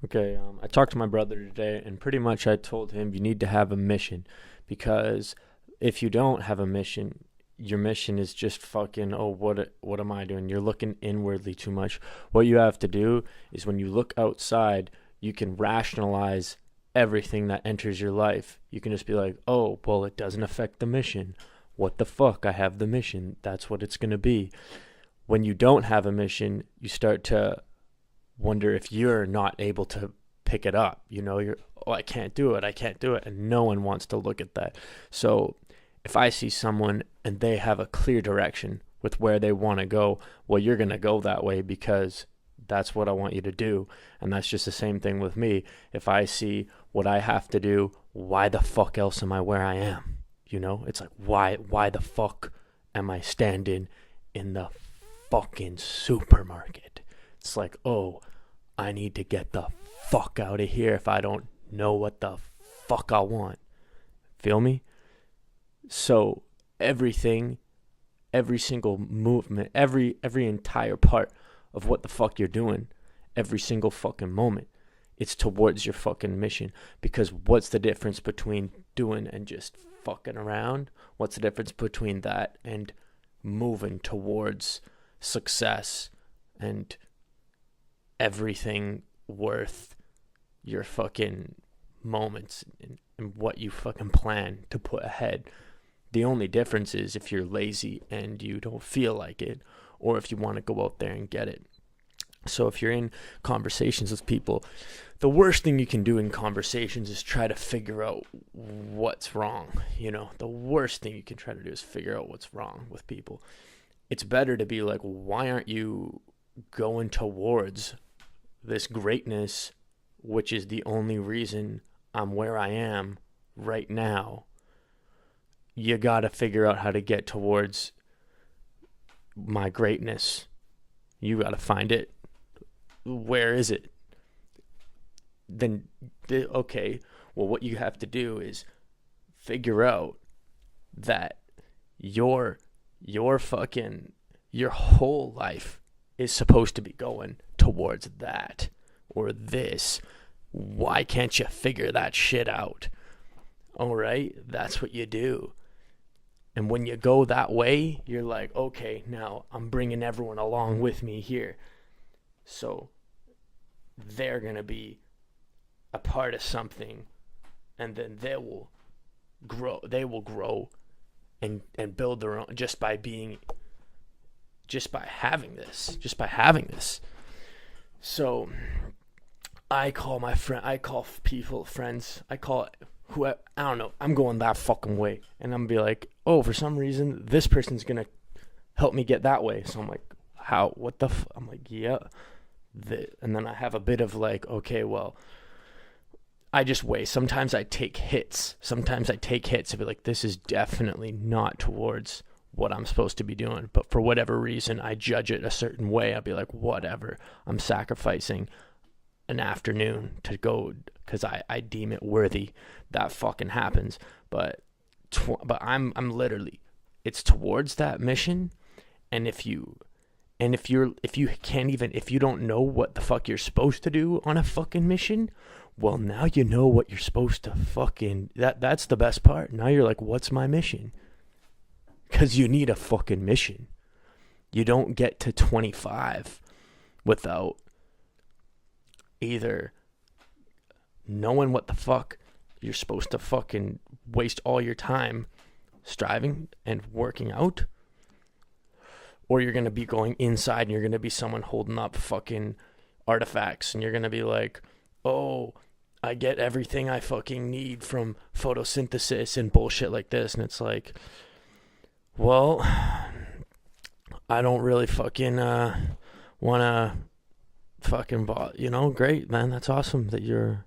Okay, I talked to my brother today, and pretty much I told him you need to have a mission because if you don't have a mission, your mission is just fucking, oh, what am I doing? You're looking inwardly too much. What you have to do is when you look outside, you can rationalize everything that enters your life. You can just be like, oh, well, it doesn't affect the mission. What the fuck? I have the mission. That's what it's going to be. When you don't have a mission, you start to wonder if you're not able to pick it up. You're, oh, I can't do it. I can't do it. And no one wants to look at that. So if I see someone and they have a clear direction with where they want to go, well, you're going to go that way because that's what I want you to do. And that's just the same thing with me. If I see what I have to do, why the fuck else am I where I am? It's like, why the fuck am I standing in the fucking supermarket? It's like, oh, I need to get the fuck out of here if I don't know what the fuck I want. Feel me? So everything, every single movement, every entire part of what the fuck you're doing, every single fucking moment, it's towards your fucking mission. Because what's the difference between doing and just fucking around? What's the difference between that and moving towards success and everything worth your fucking moments and what you fucking plan to put ahead? The only difference is if you're lazy and you don't feel like it, or if you want to go out there and get it. So if you're in conversations with people, the worst thing you can do in conversations is try to figure out what's wrong. The worst thing you can try to do is figure out what's wrong with people. It's better to be like, why aren't you going towards this greatness, which is the only reason I'm where I am right now? You got to figure out how to get towards my greatness. You got to find it. Where is it? Then, okay, well, what you have to do is figure out that your whole life is supposed to be going towards that or this. Why can't you figure that shit out? All right, that's what you do. And when you go that way, you're like, okay, now I'm bringing everyone along with me here. So they're going to be a part of something, and then they will grow and build their own just by having this. So I call people friends. I don't know. I'm going that fucking way. And I'm be like, oh, for some reason, this person's going to help me get that way. So I'm like, how? What the I'm like, yeah. And then I have a bit of like, okay, well, I just weigh. Sometimes I take hits. And be like, this is definitely not towards what I'm supposed to be doing. But for whatever reason, I judge it a certain way. I'll be like, whatever. I'm sacrificing an afternoon to go because I deem it worthy. That fucking happens. But I'm literally, it's towards that mission. And if you don't know what the fuck you're supposed to do on a fucking mission, well, now you know what you're supposed to fucking, that's the best part. Now you're like, what's my mission? Because you need a fucking mission. You don't get to 25 without either knowing what the fuck you're supposed to fucking waste all your time striving and working out, or you're going to be going inside and you're going to be someone holding up fucking artifacts and you're going to be like, oh, I get everything I fucking need from photosynthesis and bullshit like this. And it's like, well, I don't really fucking want to fucking, great, man. That's awesome that you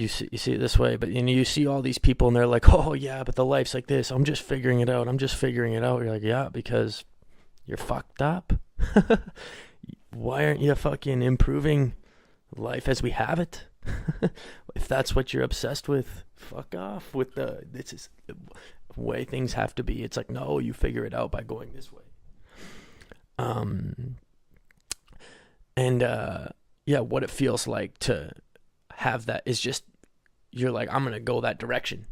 see it this way. But you see all these people and they're like, oh yeah, but the life's like this. I'm just figuring it out. You're like, yeah, because you're fucked up. Why aren't you fucking improving life as we have it? If that's what you're obsessed with, fuck off with this is the way things have to be. It's like, no, you figure it out by going this way. And yeah, what it feels like to have that is just, you're like, I'm going to go that direction.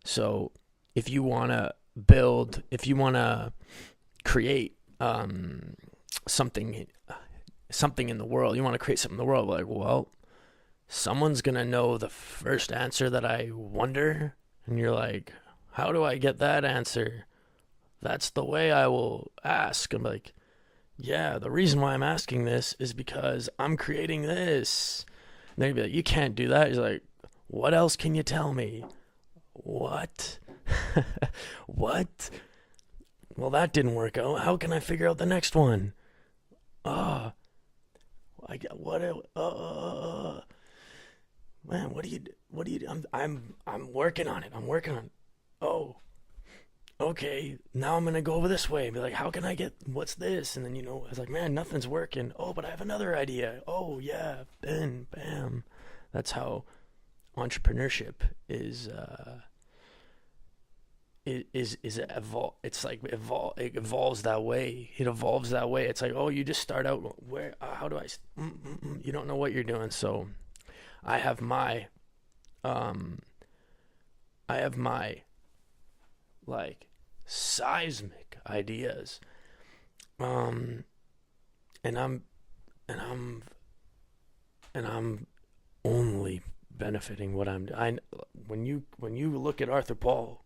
So if you want to build, if you want to create something in the world, you want to create something in the world, like, well, someone's going to know the first answer that I wonder. And you're like, how do I get that answer? That's the way I will ask. I'm like, yeah, the reason why I'm asking this is because I'm creating this. And they'd be like, you can't do that. He's like, what else can you tell me? What? What? Well, that didn't work out. How can I figure out the next one? I get what? Man, what do you? I'm working on it. Oh, okay. Now I'm gonna go over this way and be like, how can I get? What's this? And then I was like, man, nothing's working. Oh, but I have another idea. Oh yeah, then bam. That's how entrepreneurship is. It's like it evolves that way. It evolves that way. It's like, oh, you just start out where? How do I? You don't know what you're doing. So, I have my, like seismic ideas, and I'm only benefiting what I'm. When you look at Arthur Paul,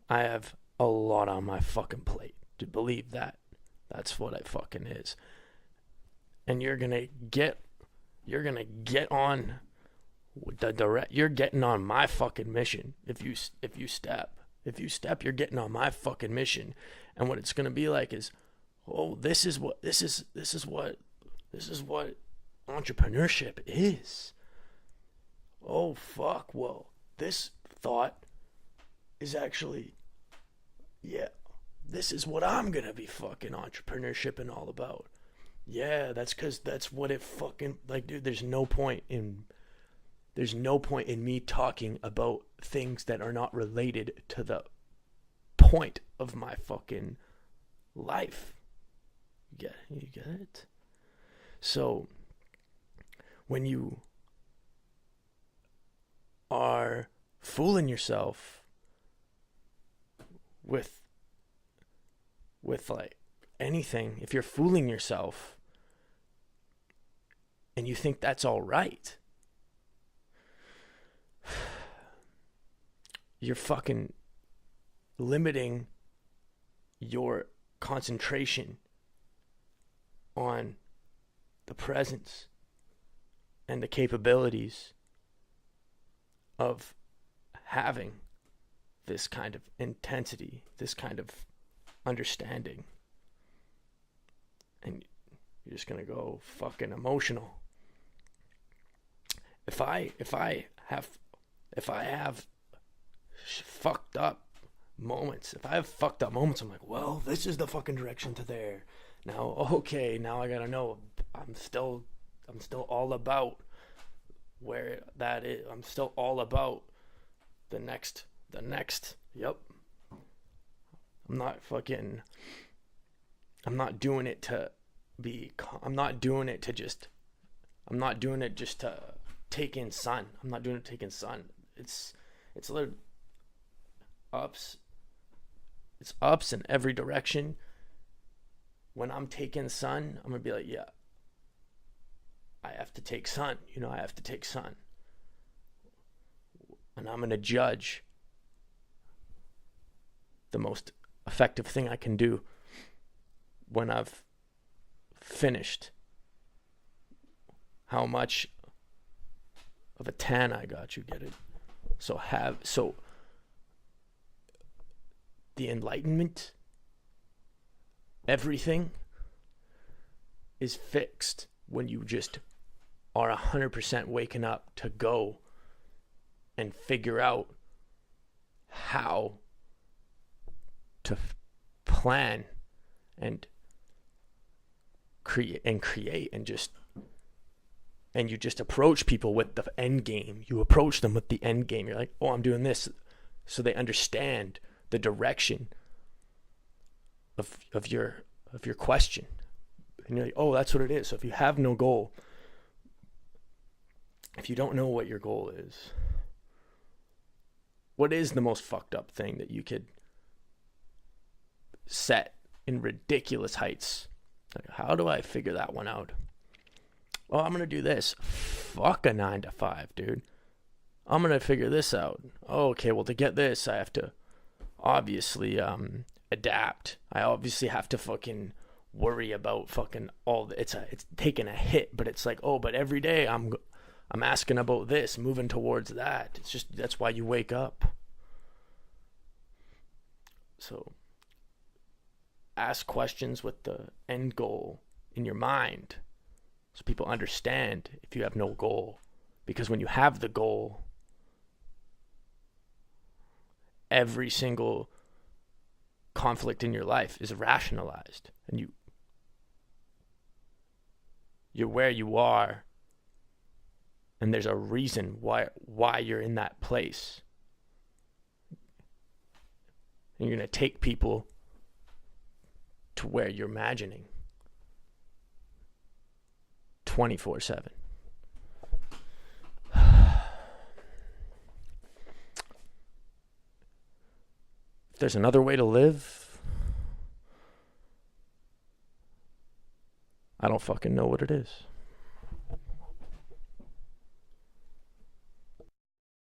I have a lot on my fucking plate to believe that. That's what I fucking is. And you're gonna get on the direct. You're getting on my fucking mission. If you step, you're getting on my fucking mission. And what it's gonna be like is, oh, this is what entrepreneurship is. Oh fuck, well, this thought is actually, yeah, this is what I'm gonna be fucking entrepreneurship and all about. Yeah, that's because that's what it fucking, like, dude, there's no point in me talking about things that are not related to the point of my fucking life. You get it? So when you are fooling yourself with like anything, if you're fooling yourself and you think that's all right, you're fucking limiting your concentration on the presence and the capabilities of having this kind of intensity, this kind of understanding. And you're just gonna go fucking emotional. If I have fucked up moments, I'm like, well, this is the fucking direction to there. Now, okay, now I gotta know. I'm still all about where that is. I'm still all about the next. Yep. I'm not doing it just to take in sun. I'm not doing it to take in sun. It's a little ups. It's ups in every direction. When I'm taking sun, I'm gonna be like, yeah, I have to take sun. I have to take sun. And I'm gonna judge the most effective thing I can do when I've finished how much of a tan I got. You get it? So the enlightenment, everything is fixed when you just are 100% waking up to go and figure out how to plan and create and you just approach people with the end game. You approach them with the end game. You're like, oh, I'm doing this, so they understand the direction of your question, And you're like, oh, that's what it is. So if you have no goal, if you don't know what your goal is, what is the most fucked up thing that you could set in ridiculous heights? Like, how do I figure that one out? Oh, I'm going to do this. Fuck a 9 to 5, dude. I'm going to figure this out. Oh, okay, well, to get this, I have to obviously adapt. I obviously have to fucking worry about fucking all the, it's taking a hit, but it's like, oh, but every day I'm asking about this, moving towards that. It's just, that's why you wake up. So ask questions with the end goal in your mind so people understand if you have no goal. Because when you have the goal, every single conflict in your life is rationalized, and you're where you are, and there's a reason why you're in that place. And you're going to take people to where you're imagining 24/7. If there's another way to live, I don't fucking know what it is.